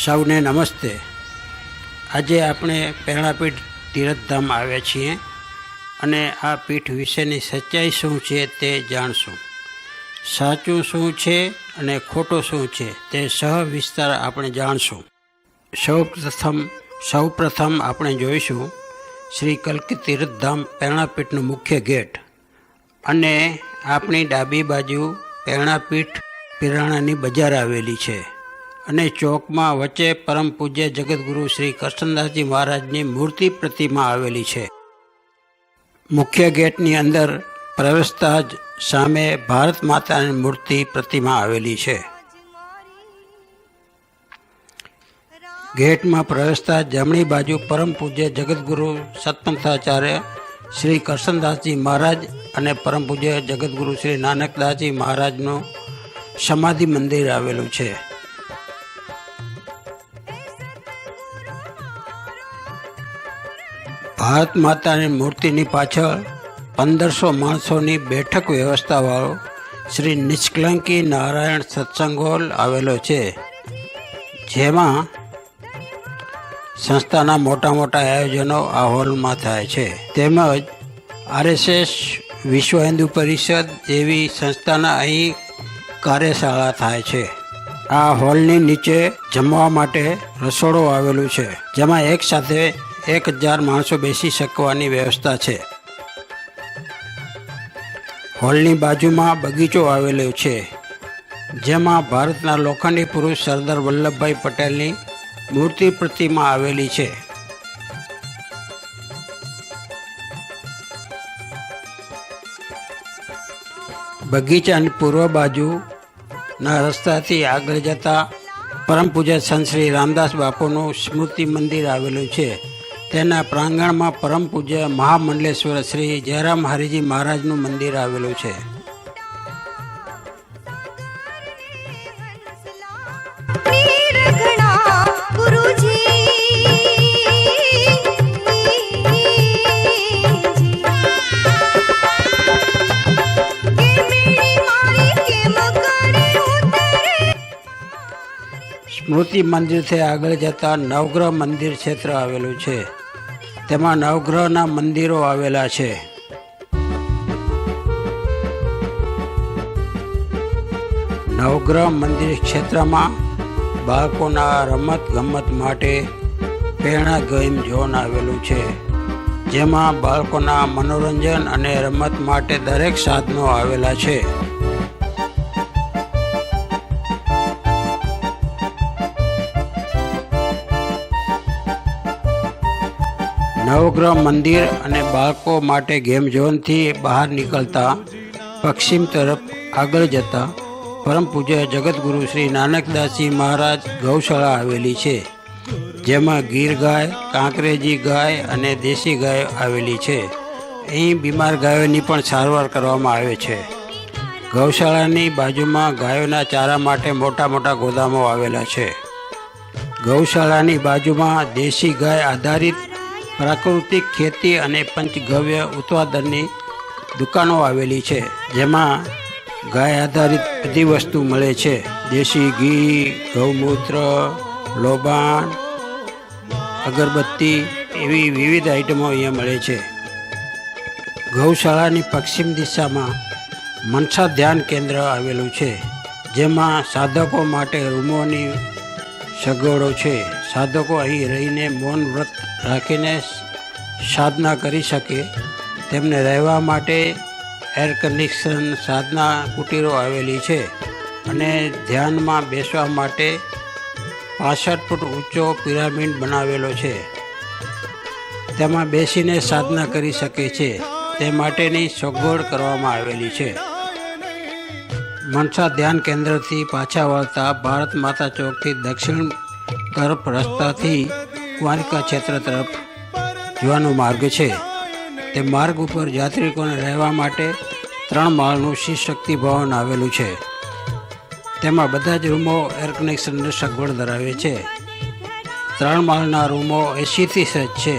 સૌને નમસ્તે। આજે આપણે પ્રેરણાપીઠ તીરથધામ આવ્યા છીએ અને આ પીઠ વિશેની સચ્ચાઈ શું છે તે જાણશું। સાચું શું છે અને ખોટું શું છે તે સવિસ્તાર આપણે જાણશું। સૌપ્રથમ આપણે જોઈશું શ્રી કલ્કી તીરથધામ પ્રેરણાપીઠનું મુખ્ય ગેટ અને આપણી ડાબી બાજુ પ્રેરણાપીઠ પિરાણાની બજાર આવેલી છે અને ચોકમાં વચ્ચે પરમ પૂજ્ય જગતગુરુ શ્રી કરશનદાસજી મહારાજની મૂર્તિ પ્રતિમા આવેલી છે। મુખ્ય ગેટની અંદર પ્રવેશતા જ સામે ભારત માતાની મૂર્તિ પ્રતિમા આવેલી છે। ગેટમાં પ્રવેશતા જમણી બાજુ પરમ પૂજ્ય જગતગુરુ સતપંથાચાર્ય શ્રી કરશનદાસજી મહારાજ અને પરમ પૂજ્ય જગતગુરુ શ્રી નાનકદાસજી મહારાજનું સમાધિ મંદિર આવેલું છે। ભારત માતાની મૂર્તિની પાછળ 1500 માણસોની બેઠક વ્યવસ્થાવાળો શ્રી નિષ્કલંકી નારાયણ સત્સંગ હોલ આવેલો છે, જેમાં સંસ્થાના મોટા મોટા આયોજનો આ હોલમાં થાય છે। તેમજ RSS, વિશ્વ હિન્દુ પરિષદ જેવી સંસ્થાના અહીં કાર્યશાળા થાય છે। આ હોલની નીચે જમવા માટે રસોડું આવેલું છે, જેમાં એક સાથે 1000 માણસો બેસી શકવાની વ્યવસ્થા છે। હોલની બાજુમાં બગીચો આવેલો છે, જેમાં ભારતના લોખંડી પુરુષ સરદાર વલ્લભભાઈ પટેલની મૂર્તિ પ્રતિમા આવેલી છે। બગીચાની પૂર્વ બાજુના રસ્તાથી આગળ જતા પરમ પૂજ્ય સંત શ્રી રામદાસ બાપુનું સ્મૃતિ મંદિર આવેલું છે। તેના પ્રાંગણમાં પરમ પૂજ્ય મહામંડલેશ્વર શ્રી જયરામ હરિજી મહારાજનું મંદિર આવેલું છે। સ્મૃતિ મંદિરથી આગળ જતા નવગ્રહ મંદિર ક્ષેત્ર આવેલું છે, તેમાં નવગ્રહના મંદિરો આવેલા છે। નવગ્રહ મંદિર ક્ષેત્રમાં બાળકોના રમત ગમત માટે પ્રેરણા ગેમ ઝોન આવેલું છે, જેમાં બાળકોના મનોરંજન અને રમત માટે દરેક સાધનો આવેલા છે। નવગ્રહ મંદિર અને બાળકો માટે ગેમ ઝોનથી બહાર નીકળતા પશ્ચિમ તરફ આગળ જતા પરમ પૂજ્ય જગતગુરુ શ્રી નાનકદાસજી મહારાજ ગૌશાળા આવેલી છે, જેમાં ગીર ગાય, કાંકરેજી ગાય અને દેશી ગાય આવેલી છે। અહીં બીમાર ગાયોની પણ સારવાર કરવામાં આવે છે। ગૌશાળાની બાજુમાં ગાયોના ચારા માટે મોટા મોટા ગોદામો આવેલા છે। ગૌશાળાની બાજુમાં દેશી ગાય આધારિત પ્રાકૃતિક ખેતી અને પંચગવ્ય ઉત્પાદનની દુકાનો આવેલી છે, જેમાં ગાય આધારિત બધી વસ્તુ મળે છે। દેશી ઘી, ગૌમૂત્ર, લોબાન, અગરબત્તી એવી વિવિધ આઈટમો અહીંયા મળે છે। ગૌશાળાની પશ્ચિમ દિશામાં મનસા ધ્યાન કેન્દ્ર આવેલું છે, જેમાં સાધકો માટે રૂમોની સગવડો છે। સાધકો અહીં રહીને મૌન વ્રત રાખીને સાધના કરી શકે તેમને રહેવા માટે એર કન્ડિશન સાધના કુટીરો આવેલી છે અને ધ્યાનમાં બેસવા માટે 65 ફૂટ ઊંચો પિરામિડ બનાવેલો છે, તેમાં બેસીને સાધના કરી શકે છે તે માટેની સગવડ કરવામાં આવેલી છે। મનસા ધ્યાન કેન્દ્રથી પાછા વળતા ભારત માતા ચોકથી દક્ષિણ તરફ રસ્તાથી કુંવારિકા ક્ષેત્ર તરફ જવાનો માર્ગ છે। તે માર્ગ ઉપર યાત્રિકોને રહેવા માટે 3 માળનું શ્રી શક્તિ ભવન આવેલું છે, તેમાં બધા જ રૂમો એર કનેક્શનની સગવડ ધરાવે છે। 3 માળના રૂમો એસીથી સજ્જ છે।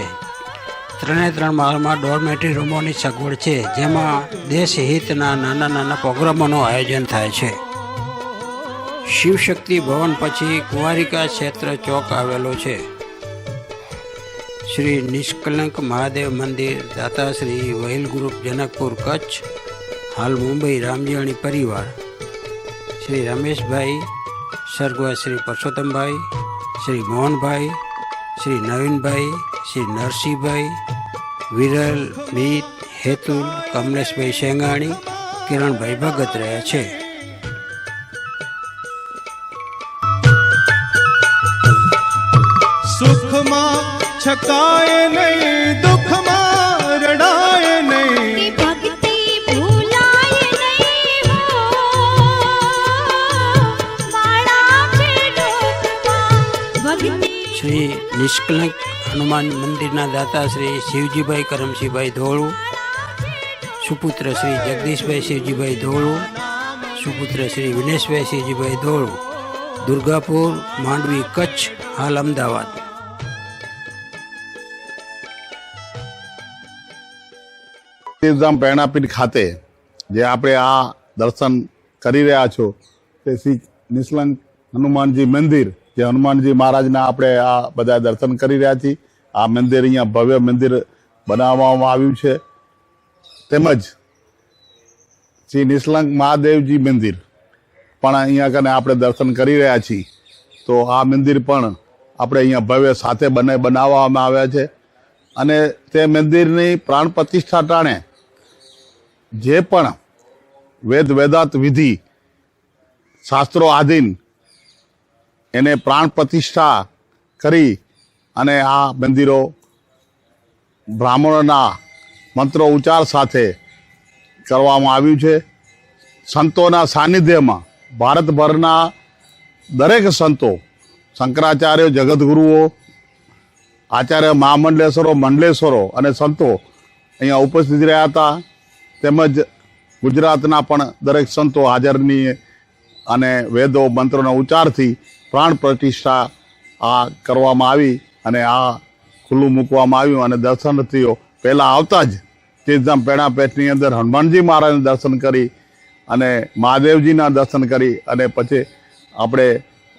3 માળમાં ડોર્મેટરી રૂમોની સગવડ છે, જેમાં દેશ હિતના નાના નાના પ્રોગ્રામોનું આયોજન થાય છે। શિવશક્તિ ભવન પછી કુંવારિકા ક્ષેત્ર ચોક આવેલો છે. શ્રી નિષ્કલંક મહાદેવ મંદિર, દાતાશ્રી વહીલ ગ્રુપ, જનકપુર, કચ્છ. હાલ મુંબઈ રામજીવાણી પરિવાર. શ્રી રમેશભાઈ, સ્વર્ગવાસ શ્રી પરસોત્તમભાઈ, શ્રી મોહનભાઈ, શ્રી નવીનભાઈ, શ્રી નરસિંહભાઈ, વિરલ, મીત, હેતુલ, કમલેશભાઈ શેંગાણી, કિરણભાઈ ભગત રહ્યા છે. સુખમાં છકાય નહીં, દુઃખમાં રડાય નહીં, ભક્તિ ભૂલાય નહીં હો, માળા છે ડોકમાં ભક્તિ. શ્રી નિષ્કલંક હનુમાન મંદિરના દાતા શ્રી શિવજીભાઈ કરમસિંહભાઈ ધોળુ, સુપુત્ર શ્રી જગદીશભાઈ શિવજીભાઈ ધોળુ, સુપુત્ર શ્રી વિનેશભાઈ શિવજીભાઈ ધોળુ, દુર્ગાપુર, માંડવી, કચ્છ. હાલ અમદાવાદ. તીર્થધામ પ્રેરણાપીઠ ખાતે જે આપણે આ દર્શન કરી રહ્યા છો તે શ્રી નિષ્કલંક હનુમાનજી મંદિર, જે હનુમાનજી મહારાજના આપણે આ બધા દર્શન કરી રહ્યા છીએ. આ મંદિર અહીંયા ભવ્ય મંદિર બનાવવામાં આવ્યું છે. તેમજ શ્રી નિષ્કલંક મહાદેવજી મંદિર પણ અહીંયા કને આપણે દર્શન કરી રહ્યા છીએ. તો આ મંદિર પણ આપણે અહીંયા ભવ્ય સાથે બનાવવામાં આવ્યા છે. અને તે મંદિરની પ્રાણ પ્રતિષ્ઠા ટાણે જે પણ વેદાંત વિધિ શાસ્ત્રો આધીન એને પ્રાણ પ્રતિષ્ઠા કરી અને આ મંદિરો બ્રાહ્મણોના મંત્રો ઉચ્ચાર સાથે કરવામાં આવ્યું છે. સંતોના સાનિધ્યમાં ભારતભરના દરેક સંતો, શંકરાચાર્યો, જગતગુરુઓ, આચાર્ય મહામંડલેશ્વરો, મંડલેશ્વરો અને સંતો અહીંયા ઉપસ્થિત રહ્યા હતા. તેમજ ગુજરાતના પણ દરેક સંતો હાજરની અને વેદો મંત્રોના ઉચ્ચારથી પ્રાણ પ્રતિષ્ઠા આ કરવામાં આવી અને આ ખુલ્લું મૂકવામાં આવ્યું. અને દર્શનાર્થીઓ પહેલાં આવતા જ તીર્થધામ પ્રેરણાપીઠની અંદર હનુમાનજી મહારાજના દર્શન કરી અને મહાદેવજીના દર્શન કરી અને પછી આપણે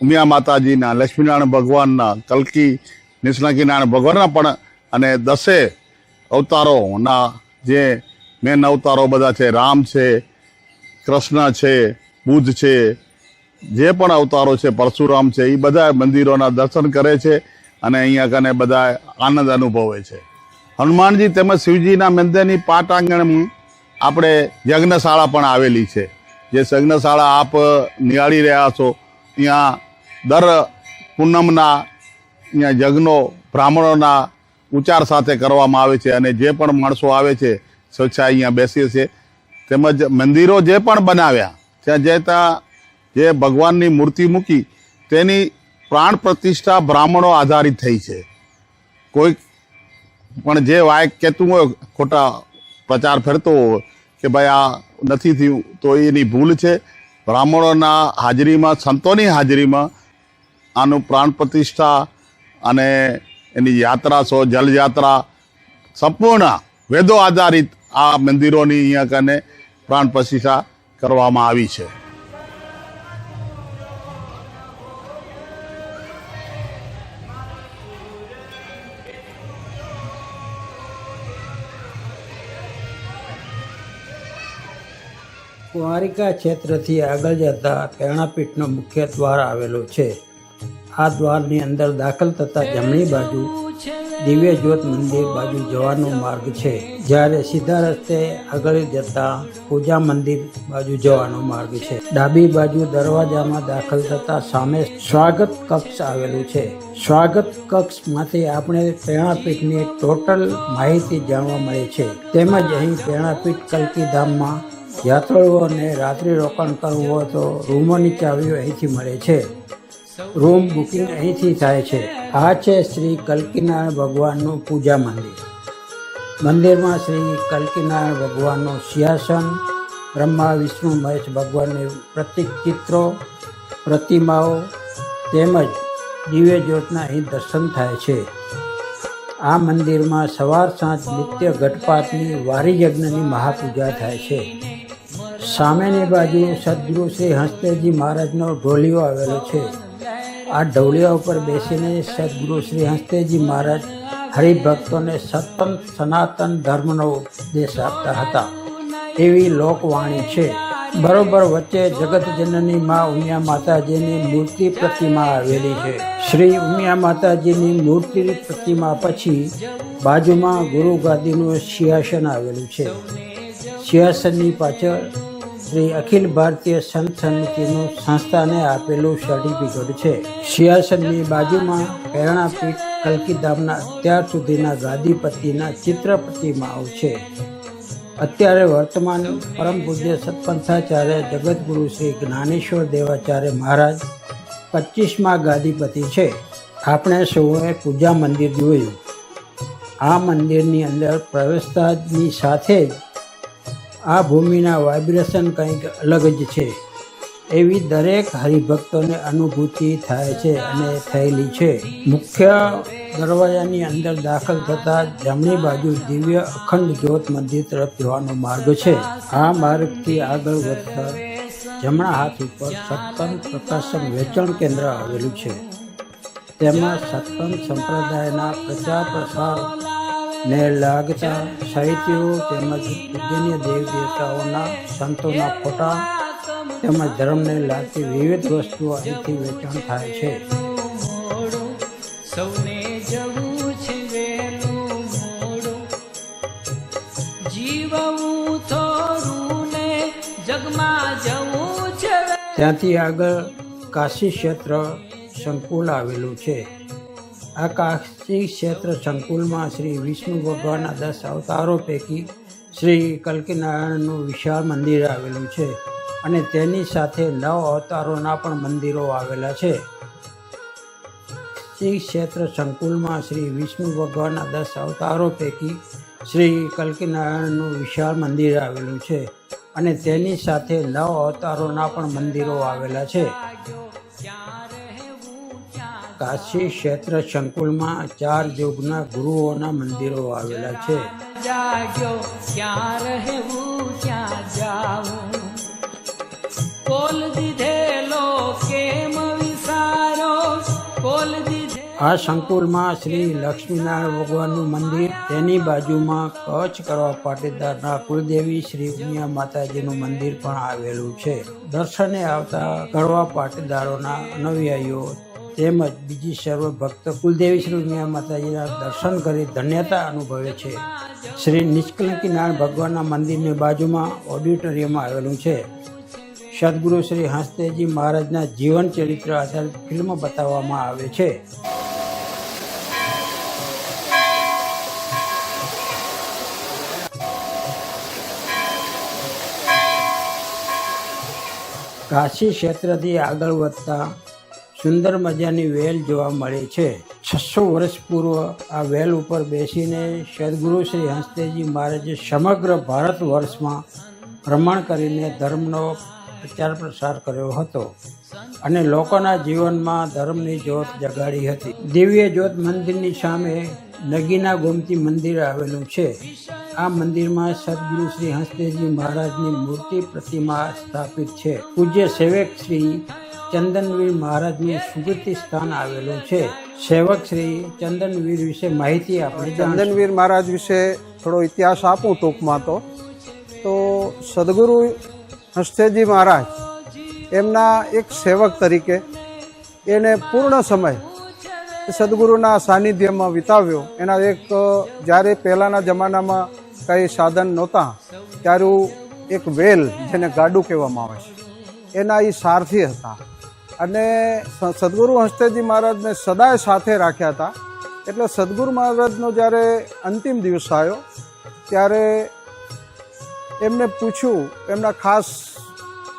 ઉમિયા માતાજીના, લક્ષ્મીનારાયણ ભગવાનના, કલ્કી નિષ્કલંકી નારાયણ ભગવાનના પણ અને 10 અવતારોના જે મેન અવતારો બધા છે, રામ છે, કૃષ્ણ છે, બુદ્ધ છે, જે પણ અવતારો છે, પરશુરામ છે, એ બધા મંદિરોના દર્શન કરે છે અને અહીંયા કને બધા આનંદ અનુભવે છે. હનુમાનજી તેમજ શિવજીના મંદિરની પાટ આંગણમાં આપણે યજ્ઞશાળા પણ આવેલી છે. જે યજ્ઞશાળા આપ નિહાળી રહ્યા છો, ત્યાં દર પૂનમના અહીંયા યજ્ઞો બ્રાહ્મણોના ઉચ્ચાર સાથે કરવામાં આવે છે અને જે પણ માણસો આવે છે સ્વેચ્છા અહીંયા બેસીએ છે. તેમજ મંદિરો જે પણ બનાવ્યા ત્યાં જે ભગવાનની મૂર્તિ મૂકી તેની પ્રાણ પ્રતિષ્ઠા બ્રાહ્મણો આધારિત થઈ છે. કોઈ પણ જે વાયક કહેતું હોય, ખોટા પ્રચાર ફેરતો હોય કે ભાઈ આ નથી થયું, તો એની ભૂલ છે. બ્રાહ્મણોના હાજરીમાં, સંતોની હાજરીમાં આનું પ્રાણ પ્રતિષ્ઠા અને એની યાત્રા, જલયાત્રા સંપૂર્ણ વેદો આધારિત આ મંદિરોની અહીંયા કને પ્રાણ પ્રતિષ્ઠા કરવામાં આવી છે. કુંવારિકા ક્ષેત્રથી આગળ જતા પ્રેરણાપીઠનો મુખ્ય દ્વાર આવેલો છે. આ દ્વારની અંદર દાખલ થતા જમણી બાજુ દિવ્ય જ્યોત મંદિર બાજુ જવાનો માર્ગ છે, જ્યારે સીધા રસ્તે આગળ જતા પૂજા મંદિર બાજુ જવાનો માર્ગ છે. ડાબી બાજુ દરવાજામાં દાખલ થતા સામે સ્વાગત કક્ષ આવેલું છે. સ્વાગત કક્ષમાંથી આપણે પ્રેરણાપીઠની ટોટલ માહિતી જાણવા મળે છે. તેમજ અહીં પ્રેરણાપીઠ કલ્કીધામમાં યાત્રાળુઓને રાત્રિ રોકાણ કરવું હોય તો રૂમોની ચાવીઓ અહીંથી મળે છે. રૂમ બુકિંગ અહીંથી થાય છે. આ છે શ્રી કલ્કીનારાયણ ભગવાનનું પૂજા મંદિર. મંદિરમાં શ્રી કલ્કીનારાયણ ભગવાનનું સિંહાસન, બ્રહ્મા, વિષ્ણુ, મહેશ ભગવાનની પ્રતીક ચિત્રો, પ્રતિમાઓ તેમજ દિવ્ય જ્યોતના અહીં દર્શન થાય છે. આ મંદિરમાં સવાર સાંજ નિત્ય ઘટપાતની વારી યજ્ઞની મહાપૂજા થાય છે. સામેની બાજુ સદગુરુ શ્રી હંસદેવજી મહારાજનો ઢોલિયો આવેલો છે. આ ઢોલિયા ઉપર બેસીને સદગુરુ શ્રી હંસદેવજી મહારાજ હરિભક્તોને સનાતન ધર્મનો ઉપદેશ આપતા હતા એવી લોકવાણી છે. બરોબર વચ્ચે જગતજનની મા ઉમિયા માતાજીની મૂર્તિ પ્રતિમા આવેલી છે. શ્રી ઉમિયા માતાજીની મૂર્તિ પ્રતિમા પછી બાજુમાં ગુરુ ગાદીનું સિંહાસન આવેલું છે. સિંહાસનની પાછળ શ્રી અખિલ ભારતીય સંત સમિતિનું સંસ્થાને આપેલું સર્ટિફિકેટ છે. સિંહાસનની બાજુમાં પ્રેરણાપીઠ કલ્કીધામના અત્યાર સુધીના ગાદીપતિના ચિત્ર પ્રતિમાઓ છે. અત્યારે વર્તમાન પરમ પૂજ્ય સતપંથાચાર્ય જગતગુરુ શ્રી જ્ઞાનેશ્વર દેવાચાર્ય મહારાજ 25મા ગાદીપતિ છે. આપણે સૌએ પૂજા મંદિર જોયું. આ મંદિરની અંદર પ્રવેશતાની સાથે જ આ ભૂમિના વાઇબ્રેશન કંઈક અલગ જ છે એવી દરેક હરિભક્તોને અનુભૂતિ થાય છે અને થયેલી છે. મુખ્ય દરવાજાની અંદર દાખલ થતાં જમણી બાજુ દિવ્ય અખંડ જ્યોત મંદિર તરફ જવાનો માર્ગ છે. આ માર્ગથી આગળ વધતા જમણા હાથ ઉપર સત્સંગ પ્રકાશન વેચાણ કેન્દ્ર આવેલું છે. તેમાં સત્સંગ સંપ્રદાયના પ્રચાર પ્રસાર ને લાગતા સાહિત્યો તેમજ પૂજનીય દેવ દેવતાઓના સંતોના ફોટા તેમજ ધર્મને લાગતી વિવિધ વસ્તુઓ અહીંથી વેચાણ થાય છે. સૌને જવું છે વેલું મોડું, જીવવું થોડું ને જગમાં જવું છે. ત્યાંથી આગળ કાશી ક્ષેત્ર સંકુલ આવેલું છે. આ કાશી ક્ષેત્ર સંકુલમાં શ્રી વિષ્ણુ ભગવાનના 10 અવતારો પૈકી શ્રી કલ્કીનારાયણનું વિશાળ મંદિર આવેલું છે અને તેની સાથે 9 અવતારોના પણ મંદિરો આવેલા છે. શ્રી ક્ષેત્ર સંકુલમાં શ્રી વિષ્ણુ ભગવાનના 10 અવતારો પૈકી શ્રી કલ્કીનારાયણનું વિશાળ મંદિર આવેલું છે અને તેની સાથે 9 અવતારોના પણ મંદિરો આવેલા છે. કાશી ક્ષેત્ર સંકુલમાં 4 યુગના ગુરુઓના મંદિરો આવેલા છે. જાગ્યો ક્યાં રહેવું ક્યાં જાવું, કોલ દીધેલો કેમ વિસારો, કોલ દીધે. આ સંકુલમાં શ્રી લક્ષ્મીનારાયણ ભગવાનનું મંદિર, તેની બાજુમાં કચ્છ કરવા પાટીદારના કુળદેવી શ્રી ઉમિયા માતાજીનું મંદિર પણ આવેલું છે. દર્શને આવતા કરવા પાટીદારોના અનુયાયીઓ તેમજ બીજી સર્વ ભક્ત કુલદેવી શ્રી ઉમિયા માતાજીના દર્શન કરી ધન્યતા અનુભવે છે. શ્રી નિષ્કલંકી નારાયણ ભગવાનના મંદિરની બાજુમાં ઓડિટોરિયમ આવેલું છે. સદગુરુ શ્રી હંસદેવજી મહારાજના જીવન ચરિત્ર આધારિત ફિલ્મ બતાવવામાં આવે છે. કાશી ક્ષેત્રથી આગળ વધતા સુંદર મજાની વેલ જોવા મળે છે. 600 વર્ષ પૂર્વ આ વેલ ઉપર બેસીને સદગુરુ શ્રી હંસદેવજી મહારાજે સમગ્ર ભારત વર્ષમાં ભ્રમણ કરીને ધર્મનો પ્રચાર પ્રસાર કર્યો હતો અને લોકોના જીવનમાં ધર્મની જ્યોત જગાડી હતી. દિવ્ય જ્યોત મંદિરની સામે નગીના ગોમતી મંદિર આવેલું છે. આ મંદિરમાં સદગુરુ શ્રી હંસદેવજી મહારાજની મૂર્તિ પ્રતિમા સ્થાપિત છે. પૂજ્ય સેવક શ્રી ચંદનવીર મહારાજનું સુગતિ સ્થાન આવેલું છે. સેવક શ્રી ચંદનવીર વિશે માહિતી આપણે ચંદનવીર મહારાજ વિશે થોડો ઇતિહાસ આપું ટૂંકમાં તો સદગુરુ હંસદેવજી મહારાજ એમના એક સેવક તરીકે એને પૂર્ણ સમય સદગુરુના સાનિધ્યમાં વિતાવ્યો. એના એક જ્યારે પહેલાંના જમાનામાં કંઈ સાધન નહોતા ત્યારે એક વેલ જેને ગાડું કહેવામાં આવે છે એના એ સારથી હતા અને સદગુરુ હંસદેવજી મહારાજને સદાય સાથે રાખ્યા હતા. એટલે સદગુરુ મહારાજનો જ્યારે અંતિમ દિવસ આવ્યો ત્યારે એમને પૂછ્યું, એમના ખાસ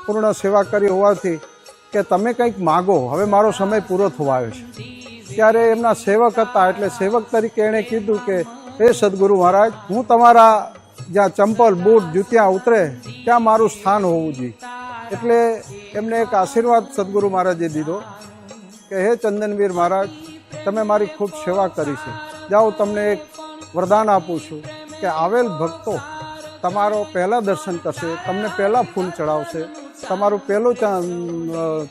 પૂર્ણ સેવા કરી હોવાથી, કે તમે કંઈક માગો, હવે મારો સમય પૂરો થવા આવ્યો છે. ત્યારે એમના સેવક હતા એટલે સેવક તરીકે એણે કીધું કે હે સદગુરુ મહારાજ, હું તમારા જ્યાં ચંપલ બૂટ જૂતિયા ઉતરે ત્યાં મારું સ્થાન હોવું જોઈએ. એટલે એમને એક આશીર્વાદ સદગુરુ મહારાજે દીધો કે હે ચંદનવીર મહારાજ, તમે મારી ખૂબ સેવા કરી છે, જાઓ તમને એક વરદાન આપું છું કે આવેલ ભક્તો તમારો પહેલાં દર્શન કરશે, તમને પહેલાં ફૂલ ચડાવશે, તમારું પહેલું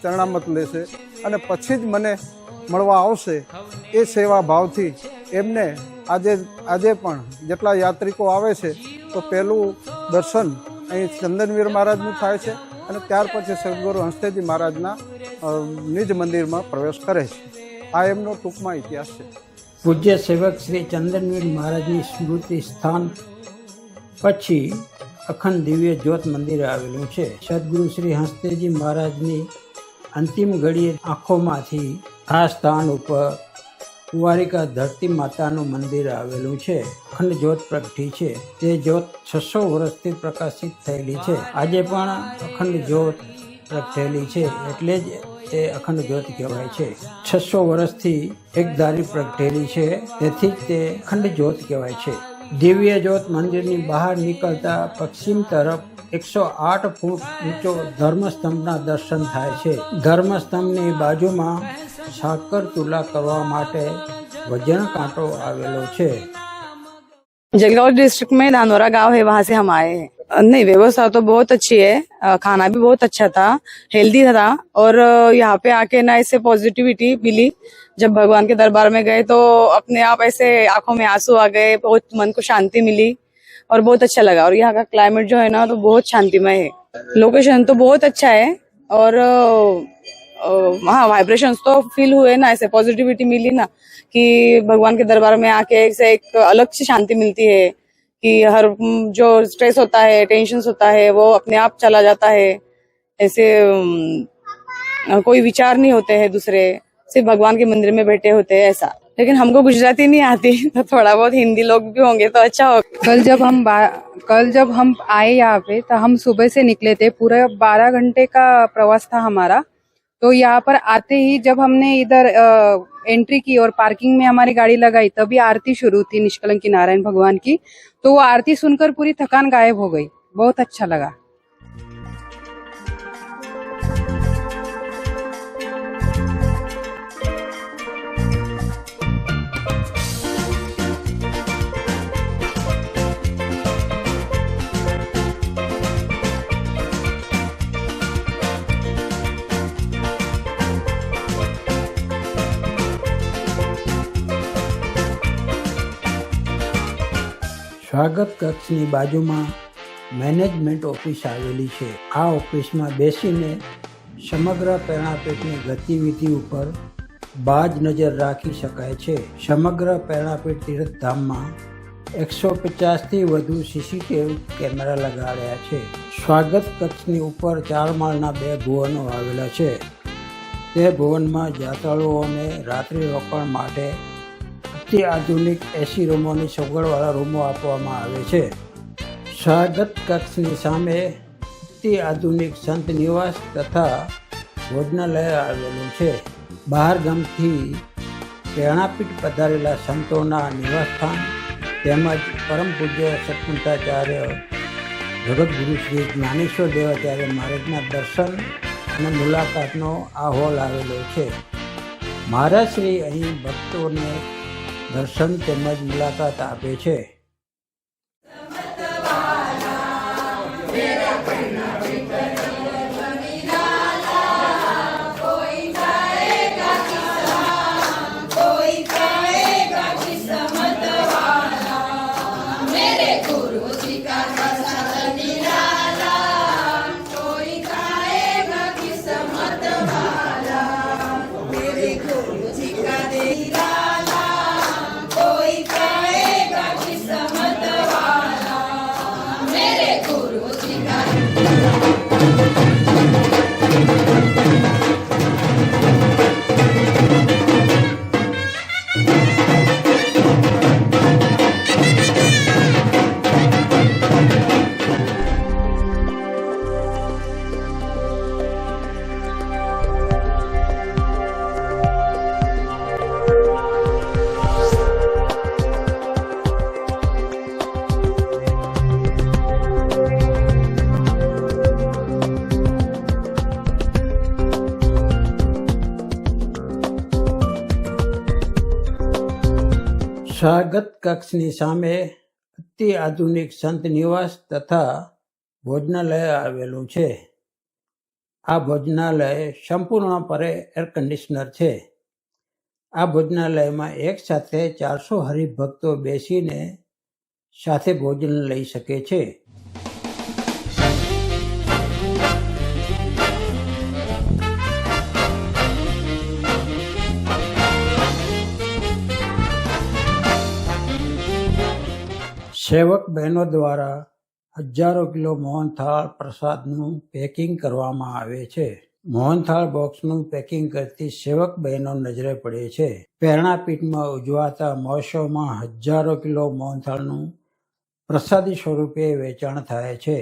ચરણામત લેશે અને પછી જ મને મળવા આવશે. એ સેવા ભાવથી એમને આજે પણ જેટલા યાત્રિકો આવે છે તો પહેલું દર્શન અહીં ચંદનવીર મહારાજનું થાય છે અને ત્યાર પછી સદગુરુ હંસદેવજી મહારાજના નિજ મંદિરમાં પ્રવેશ કરે છે. આ એમનો ટૂંકમાં ઇતિહાસ છે. પૂજ્ય સેવક શ્રી ચંદનવીર મહારાજની સ્મૃતિ સ્થાન પછી અખંડ દિવ્ય જ્યોત મંદિર આવેલું છે. સદગુરુ શ્રી હંસદેવજી મહારાજની અંતિમ ઘડીએ આંખોમાંથી આ સ્થાન ઉપર કુંવારિકા ધરતી માતાનું મંદિર આવેલું છે. અખંડ જ્યોત પ્રગટી છે. તે જ્યોત 600 વર્ષથી પ્રકાશિત થયેલી છે. આજે પણ અખંડ જ્યોત પ્રગટેલી છે એટલે જ તે અખંડ જ્યોત કહેવાય છે. 600 વર્ષથી એકધારી પ્રગટેલી છે તેથી જ તે અખંડ જ્યોત કહેવાય છે. દિવ્ય જ્યોત મંદિરની બહાર નીકળતા પશ્ચિમ તરફ 108 ફૂટ ઊંચો ધર્મસ્તંભના દર્શન થાય છે. ધર્મસ્તંભની બાજુમાં સાકર ચૂલા કરવા માટે વજન કાંટો આવેલો છે. जलगांव डिस्ट्रिक्ट में धानोरा गांव है, वहां से हम आए हैं. नहीं, व्यवस्था तो बहुत अच्छी है, खाना भी बहुत अच्छा था, हेल्दी था. और यहाँ पे आके ना ऐसे पॉजिटिविटी मिली. जब भगवान के दरबार में गए तो अपने आप ऐसे आंखों में आंसू आ गए, बहुत मन को शांति मिली और बहुत अच्छा लगा. और यहाँ का क्लाइमेट जो है ना तो बहुत शांतिमय है. लोकेशन तो बहुत अच्छा है और हाँ, वाइब्रेशंस तो फील हुए ना, ऐसे पॉजिटिविटी मिली ना कि भगवान के दरबार में आके एक अलग सी शांति मिलती है कि हर जो स्ट्रेस होता है, टेंशन होता है, वो अपने आप चला जाता है. ऐसे कोई विचार नहीं होते हैं दूसरे, सिर्फ भगवान के मंदिर में बैठे होते हैं ऐसा. लेकिन हमको गुजराती नहीं आती तो थोड़ा बहुत हिंदी लोग भी होंगे तो अच्छा होगा. कल जब हम आए यहाँ पे तो हम सुबह से निकले थे, पूरा 12 घंटे का प्रवास था हमारा. तो यहाँ पर आते ही जब हमने इधर एंट्री की और पार्किंग में हमारी गाड़ी लगाई तभी आरती शुरू थी निष्कलंकी नारायण भगवान की. तो वो आरती सुनकर पूरी थकान गायब हो गई. बहुत अच्छा लगा. સ્વાગત કક્ષની બાજુમાં મેનેજમેન્ટ ઓફિસ આવેલી છે. આ ઓફિસમાં બેસીને સમગ્ર પ્રેરણાપીઠની ગતિવિધિ ઉપર બાજ નજર રાખી શકાય છે. સમગ્ર પ્રેરણાપીઠ તીર્થધામમાં 150થી વધુ સીસીટીવી કેમેરા લગાડ્યા છે. સ્વાગત કક્ષની ઉપર 4 માળના 2 ભુવનો આવેલા છે. તે ભુવનમાં યાત્રાળુઓને રાત્રિ રોકાણ માટે અતિ આધુનિક એસી રૂમોની સગવડવાળા રૂમો આપવામાં આવે છે. સ્વાગત કક્ષની સામે અતિ આધુનિક સંત નિવાસ તથા ભોજનાલય આવેલું છે. બહાર ગામથી પ્રેરણાપીઠ પધારેલા સંતોના નિવાસસ્થાન તેમજ પરમ પૂજ્ય સત્પુંતાચાર્ય જગતગુરુ શ્રી જ્ઞાનેશ્વર દેવાચાર્ય મહારાજના દર્શન અને મુલાકાતનો આ હોલ આવેલો છે. મહારાજ શ્રી અહીં ભક્તોને દર્શન તેમજ મુલાકાત આપે છે. સ્વાગત કક્ષની સામે અતિ આધુનિક સંત નિવાસ તથા ભોજનાલય આવેલું છે. આ ભોજનાલય સંપૂર્ણપણે એર કન્ડિશનર છે. આ ભોજનાલયમાં એક સાથે 400 હરિભક્તો બેસીને સાથે ભોજન લઈ શકે છે. સેવક બહેનો દ્વારા હજારો કિલો મોહનથાળ પ્રસાદનું પેકિંગ કરવામાં આવે છે. મોહનથાળ બોક્સનું પેકિંગ કરતી સેવક બહેનો નજરે પડે છે. પ્રેરણાપીઠમાં ઉજવાતા મહોત્સવમાં હજારો કિલો મોહનથાળનું પ્રસાદી સ્વરૂપે વેચાણ થાય છે.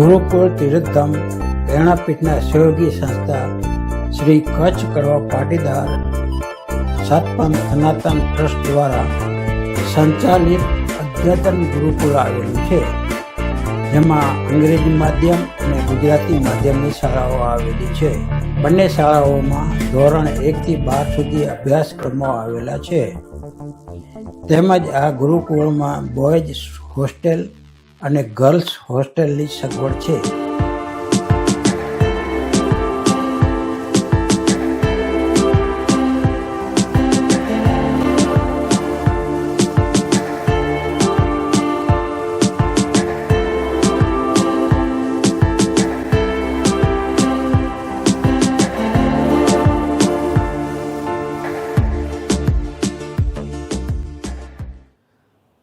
ગુરુકુળ તીર્થધામ પ્રેરણાપીઠના સહયોગી સંસ્થા શ્રી કચ્છ કડવા પાટીદાર સતપંથ સનાતન ટ્રસ્ટ દ્વારા સંચાલિત અદ્યતન ગુરુકુળ આવેલું છે, જેમાં અંગ્રેજી માધ્યમ અને ગુજરાતી માધ્યમની શાળાઓ આવેલી છે. બંને શાળાઓમાં ધોરણ 1 થી 12 સુધી અભ્યાસક્રમો આવેલા છે. તેમજ આ ગુરુકુળમાં બોયઝ હોસ્ટેલ અને ગર્લ્સ હોસ્ટેલની સગવડ છે.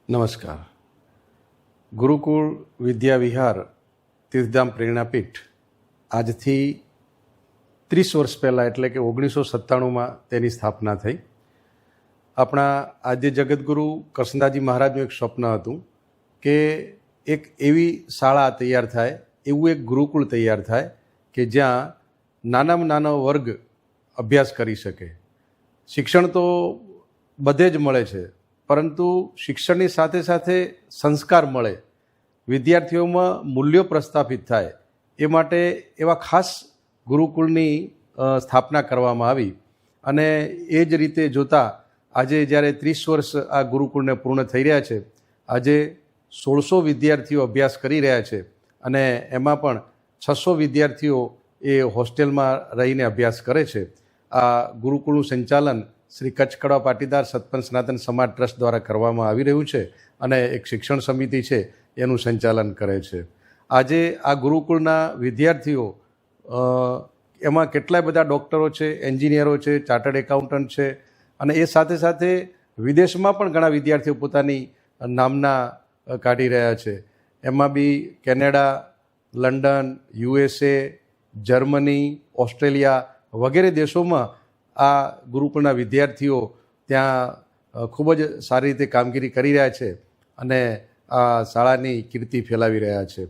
નમસ્કાર. ગુરુકુળ વિદ્યા વિહાર તીર્થધામ પ્રેરણાપીઠ આજથી 30 વર્ષ પહેલાં એટલે કે 1997માં તેની સ્થાપના થઈ. આપણા આદ્ય જગતગુરુ કરસનદાસજી મહારાજનું એક સ્વપ્ન હતું કે એક એવી શાળા તૈયાર થાય, એવું એક ગુરુકુળ તૈયાર થાય કે જ્યાં નાનામાં નાનો વર્ગ અભ્યાસ કરી શકે. શિક્ષણ તો બધે જ મળે છે, પરંતુ શિક્ષણની સાથે સાથે સંસ્કાર મળે, વિદ્યાર્થીઓમાં મૂલ્યો પ્રસ્થાપિત થાય, એ માટે એવા ખાસ ગુરુકુળની સ્થાપના કરવામાં આવી. અને એ જ રીતે જોતાં આજે જ્યારે 30 વર્ષ આ ગુરુકુળને પૂર્ણ થઈ રહ્યા છે, આજે 1600 વિદ્યાર્થીઓ અભ્યાસ કરી રહ્યા છે અને એમાં પણ 600 વિદ્યાર્થીઓ એ હોસ્ટેલમાં રહીને અભ્યાસ કરે છે. આ ગુરુકુળનું સંચાલન શ્રી કચ્છ કડવા પાટીદાર સતપંથ સનાતન સમાજ ટ્રસ્ટ દ્વારા કરવામાં આવી રહ્યું છે અને એક શિક્ષણ સમિતિ છે એનું સંચાલન કરે છે. આજે આ ગુરુકુળના વિદ્યાર્થીઓ એમાં કેટલાય બધા ડૉક્ટરો છે, એન્જિનિયરો છે, ચાર્ટર્ડ એકાઉન્ટન્ટ છે અને એ સાથે સાથે વિદેશમાં પણ ઘણા વિદ્યાર્થીઓ પોતાની નામના કાઢી રહ્યા છે. એમાં બી Canada, London, USA, Germany, Australia વગેરે દેશોમાં આ ગુરુકુળના વિદ્યાર્થીઓ ત્યાં ખૂબ જ સારી રીતે કામગીરી કરી રહ્યા છે અને આ શાળાની કીર્તિ ફેલાવી રહ્યા છે.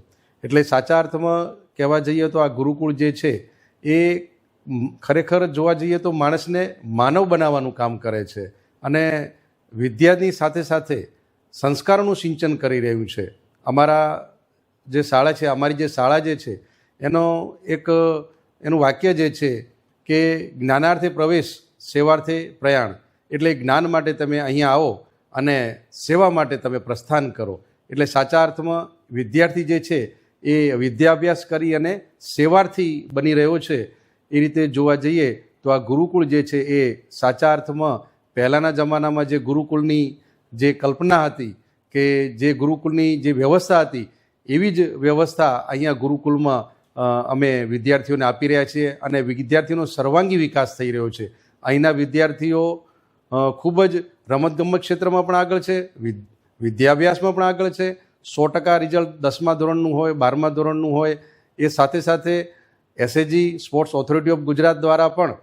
એટલે સાચા અર્થમાં કહેવા જઈએ તો આ ગુરુકુળ જે છે એ ખરેખર જોવા જઈએ તો માણસને માનવ બનાવવાનું કામ કરે છે અને વિદ્યાની સાથે સાથે સંસ્કારોનું સિંચન કરી રહ્યું છે. અમારા જે શાળા છે, અમારી જે શાળા જે છે એનું વાક્ય જે છે કે જ્ઞાનાર્થે પ્રવેશ, સેવાર્થે પ્રયાણ. એટલે જ્ઞાન માટે તમે અહીંયા આવો અને સેવા માટે તમે પ્રસ્થાન કરો. એટલે સાચા અર્થમાં વિદ્યાર્થી જે છે એ વિદ્યાભ્યાસ કરી અને સેવાર્થી બની રહ્યો છે. એ રીતે જોવા જઈએ તો આ ગુરુકુળ જે છે એ સાચા અર્થમાં પહેલાંના જમાનામાં જે ગુરુકુળની જે કલ્પના હતી કે જે ગુરુકુળની જે વ્યવસ્થા હતી એવી જ વ્યવસ્થા અહીંયા ગુરુકુળમાં અમે વિદ્યાર્થીઓને આપી રહ્યા છીએ અને વિદ્યાર્થીઓનો સર્વાંગી વિકાસ થઈ રહ્યો છે. અહીંના વિદ્યાર્થીઓ ખૂબ જ રમતગમત ક્ષેત્રમાં પણ આગળ છે, વિદ્યાભ્યાસમાં પણ આગળ છે. 100% રિઝલ્ટ 10મા ધોરણનું હોય, 12મા ધોરણનું હોય. એ સાથે સાથે SAG sports authority of Gujarat દ્વારા પણ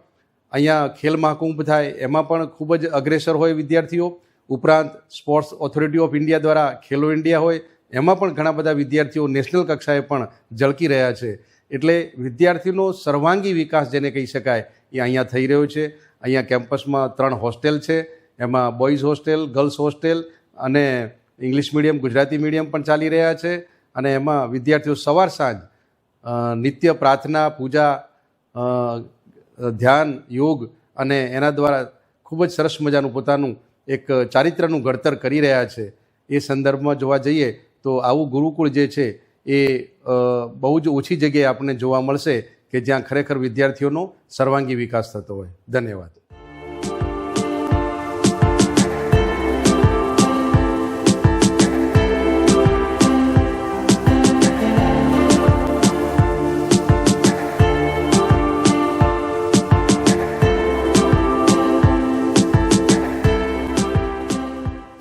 અહીંયા ખેલ મહાકુંભ થાય એમાં પણ ખૂબ જ અગ્રેસર હોય વિદ્યાર્થીઓ. ઉપરાંત સ્પોર્ટ્સ ઓથોરિટી ઓફ ઇન્ડિયા દ્વારા ખેલો ઇન્ડિયા હોય એમાં પણ ઘણા બધા વિદ્યાર્થીઓ નેશનલ કક્ષાએ પણ ઝળકી રહ્યા છે. એટલે વિદ્યાર્થીનો સર્વાંગી વિકાસ જેને કહી શકાય એ અહીંયા થઈ રહ્યો છે. અહીંયા કેમ્પસમાં 3 હોસ્ટેલ છે. એમાં બોયઝ હોસ્ટેલ, ગર્લ્સ હોસ્ટેલ અને ઇંગ્લિશ મીડિયમ, ગુજરાતી મીડિયમ પણ ચાલી રહ્યા છે. અને એમાં વિદ્યાર્થીઓ સવાર સાંજ નિત્ય પ્રાર્થના, પૂજા, ધ્યાન, યોગ અને એના દ્વારા ખૂબ જ સરસ મજાનું પોતાનું એક ચારિત્રનું ઘડતર કરી રહ્યા છે. એ સંદર્ભમાં જોવા જઈએ તો આવું ગુરુકુળ જે છે એ બહુ જ ઓછી જગ્યાએ આપણને જોવા મળશે કે જ્યાં ખરેખર વિદ્યાર્થીઓનો સર્વાંગી વિકાસ થતો હોય. ધન્યવાદ.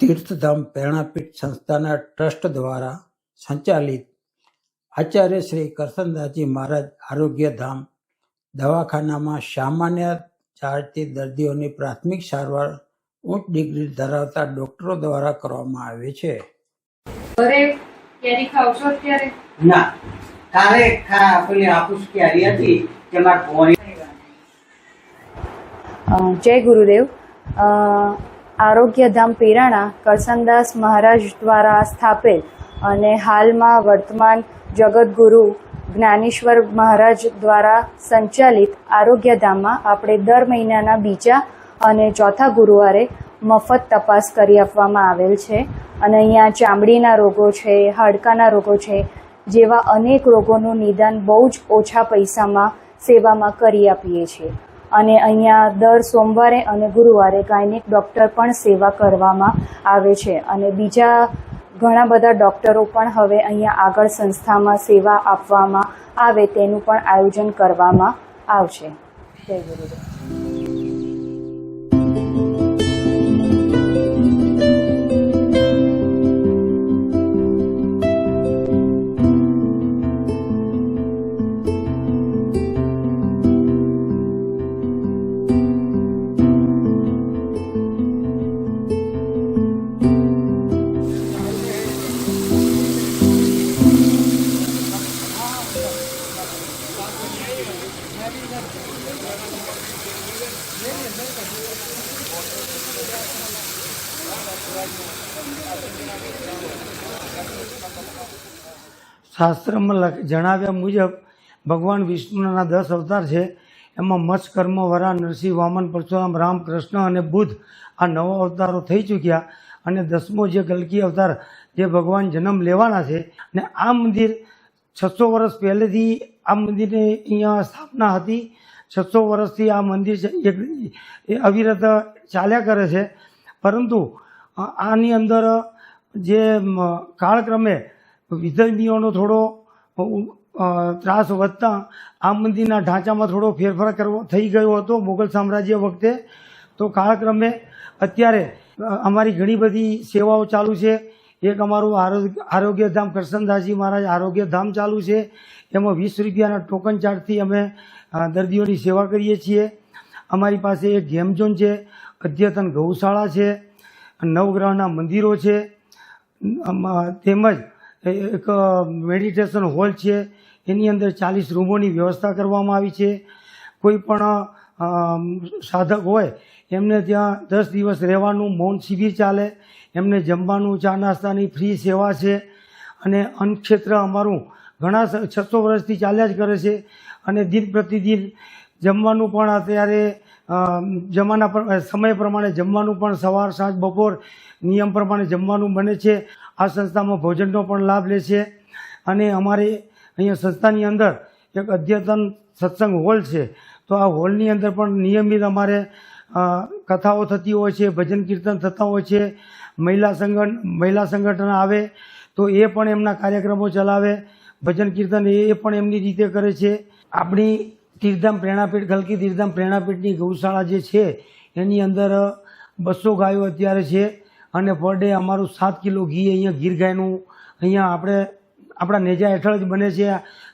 તીર્થધામ પ્રેરણાપીઠ સંસ્થાના ટ્રસ્ટ દ્વારા સંચાલિત આચાર્ય શ્રી કરસનદાસજી મહારાજ આરોગ્યધામ દવાખાનામાં સામાન્ય ચાલતી દર્દીઓની પ્રાથમિક સારવાર ઉચ્ચ ડિગ્રી ધરાવતા ડોક્ટરો દ્વારા કરવામાં આવે છે. ઘરે કેરી ખાવશો અત્યારે? ના, કાલે પેલી હાફૂસ કેરી હતી તેમાં પોણી. જય ગુરુદેવ. આરોગ્યધામ પીરાણા કરસનદાસ મહારાજ દ્વારા સ્થાપેલ અને હાલમાં વર્તમાન જગતગુરુ જ્ઞાનેશ્વર મહારાજ દ્વારા સંચાલિત આરોગ્યધામમાં આપણે દર મહિનાના બીજા અને ચોથા ગુરુવારે મફત તપાસ કરી આપવામાં આવેલ છે. અને અહીંયા ચામડીના રોગો છે, હાડકાના રોગો છે જેવા અનેક રોગોનું નિદાન બહુ જ ઓછા પૈસામાં સેવામાં કરી આપીએ છીએ. અને અહીંયા દર સોમવારે અને ગુરુવારે ગાયનેક ડૉક્ટર પણ સેવા કરવામાં આવે છે. અને બીજા ઘણા બધા ડૉક્ટરો પણ હવે અહીંયા આગળ સંસ્થામાં સેવા આપવામાં આવે તેનું પણ આયોજન કરવામાં આવશે. જય ગુરુદેવ. શાસ્ત્રમાં જણાવ્યા મુજબ ભગવાન વિષ્ણુના 10 અવતાર છે. એમાં મત્સ્ય, કર્મ, વરા, નરસિંહ, વામન, પરશુરામ, રામ, કૃષ્ણ અને બુદ્ધ આ 9 અવતારો થઈ ચૂક્યા. અને 10મો જે કલ્કી અવતાર જે ભગવાન જન્મ લેવાના છે. અને આ મંદિર 600 વર્ષ પહેલેથી આ મંદિરની અહીંયા સ્થાપના હતી. 600 વર્ષથી આ મંદિર અવિરત ચાલ્યા કરે છે. પરંતુ આની અંદર જે કાળક્રમે વિધર્મીઓનો થોડો ત્રાસ વધતા આ મંદિરના ઢાંચામાં થોડો ફેરફાર થઈ ગયો હતો મુગલ સામ્રાજ્ય વખતે. તો કાળક્રમે અત્યારે અમારી ઘણી બધી સેવાઓ ચાલુ છે. એક અમારું આરોગ્યધામ કરસનદાસજી મહારાજ આરોગ્યધામ ચાલુ છે. એમાં 20 રૂપિયાના ટોકન ચાર્જથી અમે દર્દીઓની સેવા કરીએ છીએ. અમારી પાસે એક ગેમ ઝોન છે, અદ્યતન ગૌશાળા છે, નવગ્રહના મંદિરો છે, તેમજ એક મેડિટેશન હોલ છે. એની અંદર 40 રૂમોની વ્યવસ્થા કરવામાં આવી છે. કોઈ પણ સાધક હોય એમને ત્યાં 10 દિવસ રહેવાનું મૌન શિબિર ચાલે. એમને જમવાનું, ચા નાસ્તાની ફ્રી સેવા છે. અને અન્નક્ષેત્ર અમારું ઘણા 600 વર્ષથી ચાલ્યા જ કરે છે. અને દિન પ્રતિદિન જમવાનું પણ અત્યારે સમય પ્રમાણે જમવાનું પણ સવાર, સાંજ, બપોર નિયમ પ્રમાણે જમવાનું બને છે. આ સંસ્થામાં ભોજનનો પણ લાભ લે છે. અને અમારે અહીંયા સંસ્થાની અંદર એક અદ્યતન સત્સંગ હોલ છે. તો આ હોલની અંદર પણ નિયમિત અમારે કથાઓ થતી હોય છે, ભજન કીર્તન થતા હોય છે. મહિલા સંગઠન આવે તો એ પણ એમના કાર્યક્રમો ચલાવે. ભજન કીર્તન એ પણ એમની રીતે કરે છે. આપણી તીર્થધામ પ્રેરણાપીઠ, કલ્કી તીર્થધામ પ્રેરણાપીઠની ગૌશાળા જે છે એની અંદર 200 ગાયો અત્યારે છે. અને પર ડે અમારું 7 કિલો ઘી અહીંયા ગીર ગાયનું અહીંયા આપણા નેજા હેઠળ જ બને છે.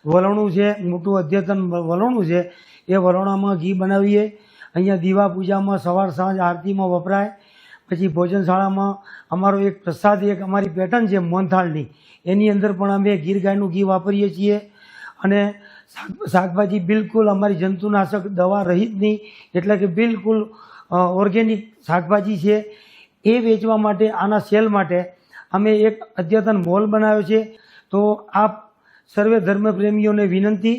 વલોણું છે, મોટું અદ્યતન વલોણું છે. એ વલોણામાં ઘી બનાવીએ. અહીંયા દીવા પૂજામાં સવાર સાંજ આરતીમાં વપરાય. પછી ભોજનશાળામાં અમારો એક પ્રસાદ, એક અમારી પેટર્ન છે મોહનથાળની, એની અંદર પણ અમે ગીર ગાયનું ઘી વાપરીએ છીએ. અને શાકભાજી બિલકુલ અમારી જંતુનાશક દવા રહિતની, એટલે કે બિલકુલ ઓર્ગેનિક શાકભાજી છે. એ વેચવા માટે, આના સેલ માટે અમે એક અદ્યતન મોલ બનાવ્યો છે. તો આપ સર્વે ધર્મપ્રેમીઓને વિનંતી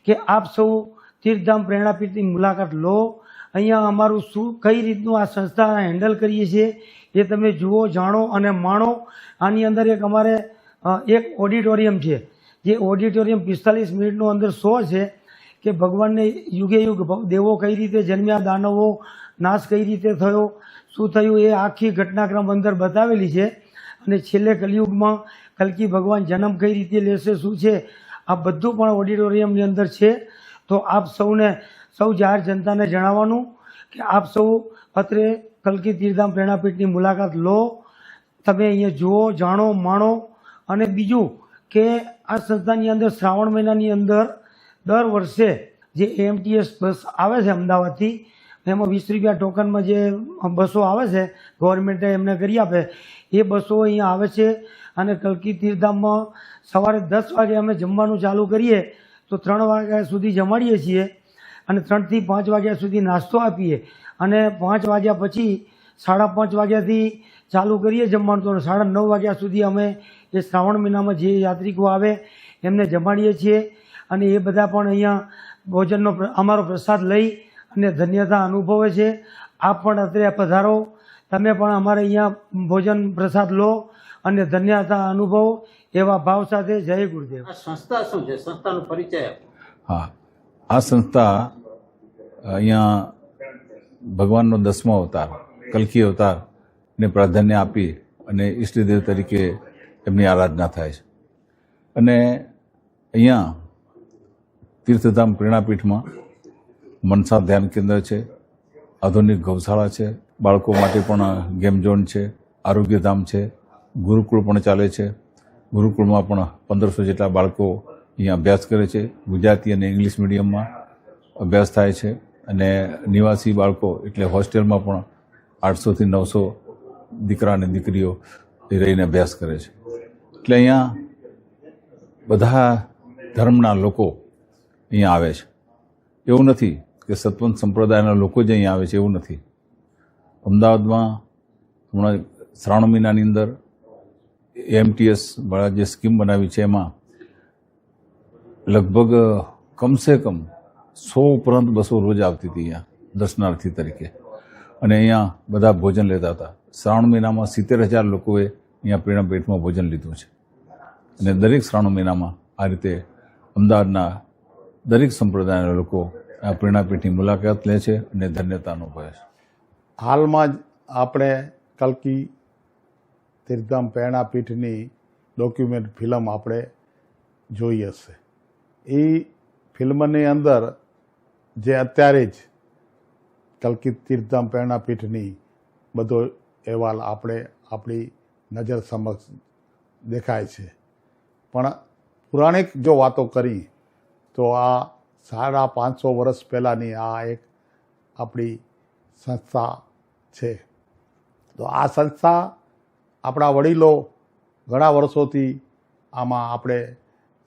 કે આપ સૌ તીર્થધામ પ્રેરણાપીઠની મુલાકાત લો. અહીંયા અમારું કઈ રીતનું આ સંસ્થા હેન્ડલ કરીએ છીએ એ તમે જુઓ, જાણો અને માણો. આની અંદર અમારે એક ઓડિટોરિયમ છે, જે ઓડિટોરિયમ 45 મિનિટનો અંદર શો છે કે ભગવાનને યુગે યુગ દેવો કઈ રીતે જન્મ્યા, દાનવો નાશ કઈ રીતે થયો, શું થયું, એ આખી ઘટનાક્રમ અંદર બતાવેલી છે. અને છેલ્લે કલિયુગમાં કલ્કી ભગવાન જન્મ કઈ રીતે લેશે, શું છે, આ બધું પણ ઓડિટોરિયમની અંદર છે. તો આપ સૌ જાહેર જનતાને જણાવવાનું કે આપ સૌ અત્રે કલ્કી તીર્થધામ પ્રેરણાપીઠની મુલાકાત લો. તમે અહીંયા જુઓ, જાણો, માણો. અને બીજું કે આ સંસ્થાની અંદર શ્રાવણ મહિનાની અંદર દર વર્ષે જે AMTS બસ આવે છે અમદાવાદથી, એમાં 20 રૂપિયા ટોકનમાં જે બસો આવે છે ગવર્મેન્ટે એમને કરી આપે, એ બસો અહીંયા આવે છે. અને કલ્કી તીર્થધામમાં સવારે 10 વાગે અમે જમવાનું ચાલુ કરીએ તો 3 વાગ્યા સુધી જમાડીએ છીએ. અને 3 થી 5 વાગ્યા સુધી નાસ્તો આપીએ. અને 5 વાગ્યા પછી 5:30 વાગ્યાથી ચાલુ કરીએ જમવાનું, તો 9:30 વાગ્યા સુધી અમે એ શ્રાવણ મહિનામાં જે યાત્રિકો આવે એમને જમાડીએ છીએ. અને એ બધા પણ અહીંયા ભોજનનો અમારો પ્રસાદ લઈ અને ધન્યતા અનુભવે છે. આપ પણ અત્રે પધારો, તમે પણ અમારે અહીંયા ભોજન પ્રસાદ લો અને ધન્યતા અનુભવો, એવા ભાવ સાથે જય ગુરુદેવ. આ સંસ્થા શું છે? સંસ્થાનો પરિચય આપો. હા, આ સંસ્થા અહીંયા ભગવાનનો 10મો અવતાર, કલ્કી અવતારને પ્રાધાન્ય આપી અને ઈષ્ટદેવ તરીકે એમની આરાધના થાય છે. અને અહીંયા તીર્થધામ પ્રેરણાપીઠમાં મનસા ધ્યાન કેન્દ્ર છે, આધુનિક ગૌશાળા છે, બાળકો માટે પણ ગેમ ઝોન છે, આરોગ્યધામ છે, ગુરુકુળ પણ ચાલે છે. ગુરુકુળમાં પણ 1500 જેટલા બાળકો અહીંયા અભ્યાસ કરે છે. ગુજરાતી અને ઇંગ્લિશ મીડિયમમાં અભ્યાસ થાય છે. અને નિવાસી બાળકો એટલે હોસ્ટેલમાં પણ 800 થી 900 દીકરા અને દીકરીઓ રહીને અભ્યાસ કરે છે. એટલે અહીંયા બધા ધર્મના લોકો અહીંયા આવે છે. એવું નથી કે સત્વંત સંપ્રદાયના લોકો જ અહીંયા આવે છે, એવું નથી. અમદાવાદમાં હમણાં શ્રાવણ મહિનાની અંદર AMTS વાળા જે સ્કીમ બનાવી છે એમાં લગભગ કમસે કમ 100 ઉપરાંત બસો રોજ આવતી હતી અહીંયા દર્શનાર્થી તરીકે. અને અહીંયા બધા ભોજન લેતા હતા. શ્રાવણ મહિનામાં 70,000 લોકોએ અહીંયા પ્રેરણાપીઠમાં ભોજન લીધું છે. અને દરેક શ્રાવણ મહિનામાં આ રીતે અમદાવાદના દરેક સંપ્રદાયના લોકો આ પ્રેરણાપીઠની મુલાકાત લે છે અને ધન્યતા અનુભવે છે. હાલમાં જ આપણે કલ્કી તીર્થધામ પ્રેરણાપીઠની ડોક્યુમેન્ટ ફિલ્મ આપણે જોઈ હશે. એ ફિલ્મની અંદર જે અત્યારે જ કલ્કી તીર્થધામ પ્રેરણાપીઠની બધો અહેવાલ આપણી નજર સમક્ષ દેખાય છે. પણ પૌરાણિક જો વાતો કરી તો આ 550 વર્ષ પહેલાંની આ એક આપણી સંસ્થા છે. તો આ સંસ્થા આપણા વડીલો ઘણા વર્ષોથી આમાં આપણે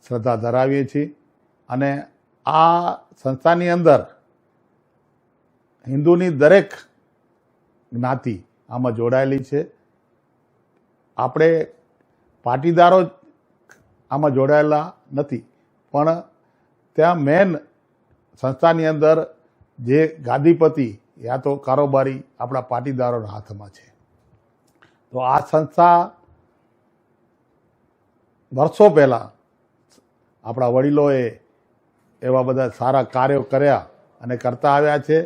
શ્રદ્ધા ધરાવીએ છીએ. અને આ સંસ્થાની અંદર હિન્દુની દરેક જ્ઞાતિ આમાં જોડાયેલી છે. આપણે પાટીદારો આમાં જોડાયેલા નથી, પણ ત્યાં મેન સંસ્થાની અંદર જે ગાદીપતિ યા તો કારોબારી આપણા પાટીદારોના હાથમાં છે. તો આ સંસ્થા વર્ષો પહેલાં આપણા વડીલોએ એવા બધા સારા કાર્યો કર્યા અને કરતા આવ્યા છે.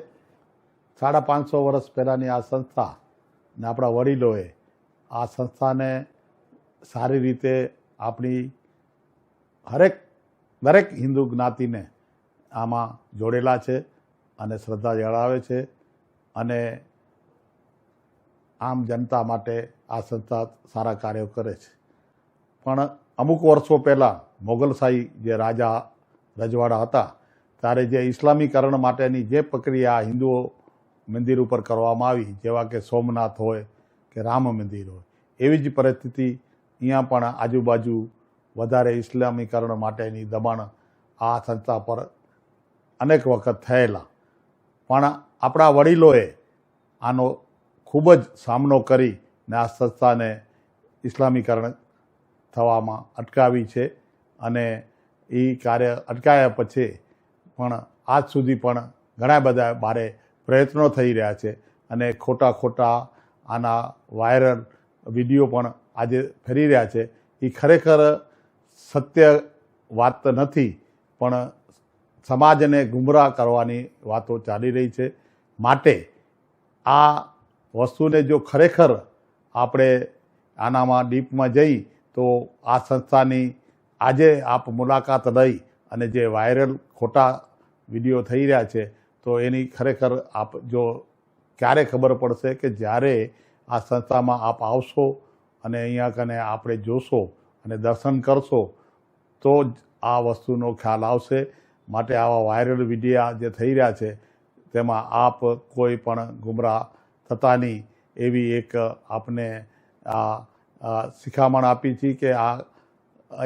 550 વર્ષ પહેલાંની આ સંસ્થા ને આપણા વડીલોએ આ સંસ્થાને સારી રીતે આપણી દરેક હિન્દુ જ્ઞાતિને આમાં જોડેલા છે અને શ્રદ્ધા જણાવે છે. અને આમ જનતા માટે આ સંસ્થા સારા કાર્યો કરે છે. પણ અમુક વર્ષો પહેલાં મોગલશાહી જે રાજા રજવાડા હતા ત્યારે જે ઇસ્લામીકરણ માટેની જે પ્રક્રિયા હિન્દુઓ મંદિર ઉપર કરવામાં આવી, જેવા કે સોમનાથ હોય કે રામ મંદિર હોય, એવી જ પરિસ્થિતિ અહીંયા પણ આજુબાજુ વધારે ઇસ્લામીકરણ માટેની દબાણ આ સંસ્થા પર અનેક વખત થયેલા. પણ આપણા વડીલોએ આનો ખૂબ જ સામનો કરીને આ સંસ્થાને ઇસ્લામીકરણ થવામાં અટકાવી છે અને એ કાર્ય અટકાયા પછી પણ આજ સુધી પણ ઘણા બધા બારે પ્રયત્નો થઈ રહ્યા છે અને ખોટા આના વાયરલ વિડીયો પણ આજે ફરી રહ્યા છે. એ ખરેખર સત્ય વાત નથી, પણ સમાજને ગુમરાહ કરવાની વાતો ચાલી રહી છે. માટે આ વસ્તુને જો ખરેખર આપણે આનામાં ડીપમાં જઈ તો આ સંસ્થાની આજે આપ મુલાકાત લઈ અને જે વાયરલ ખોટા વિડીયો થઈ રહ્યા છે તો એની ખરેખર આપ જો ક્યારે ખબર પડશે કે જ્યારે આ સંસ્થામાં આપ આવશો અને અહીંયા કને આપણે જોશો અને દર્શન કરશો તો જ આ વસ્તુનો ખ્યાલ આવશે. માટે આવા વાયરલ વિડીયા જે થઈ રહ્યા છે તેમાં આપ કોઈ પણ ગુમરાહ થતા નહીં એવી એક આપને આ શિખામણ આપી છે કે આ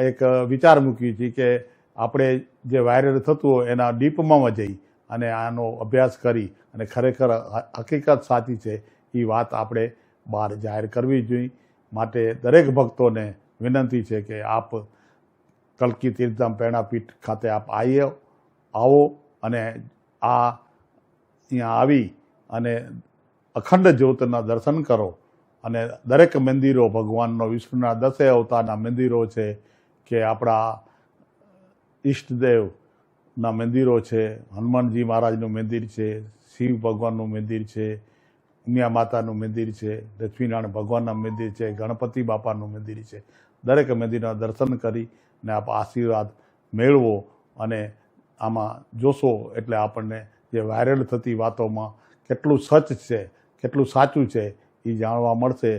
એક વિચાર મૂકી છે કે આપણે જે વાયરલ થતું હોય એના ડીપમાં જઈ અને આનો અભ્યાસ કરી અને ખરેખર હકીકત સાચી છે એ વાત આપણે બહાર જાહેર કરવી જોઈએ. માટે દરેક ભક્તોને વિનંતી છે કે આપ કલ્કી તીર્થધામ પ્રેરણાપીઠ ખાતે આપ આવો અને અહીંયા આવી અને અખંડ જ્યોતના દર્શન કરો. અને દરેક મંદિરો ભગવાનનો વિષ્ણુના 10 અવતારના મંદિરો છે કે આપણા ઈષ્ટદેવના મંદિરો છે, હનુમાનજી મહારાજનું મંદિર છે, શિવ ભગવાનનું મંદિર છે, ઉમિયા માતાનું મંદિર છે, લક્ષ્મીનારાયણ ભગવાનના મંદિર છે, ગણપતિ બાપાનું મંદિર છે. દરેક મંદિરના દર્શન કરીને આપ આશીર્વાદ મેળવો અને આમાં જોશો એટલે આપણને જે વાયરલ થતી વાતોમાં કેટલું સચ છે, કેટલું સાચું છે એ જાણવા મળશે.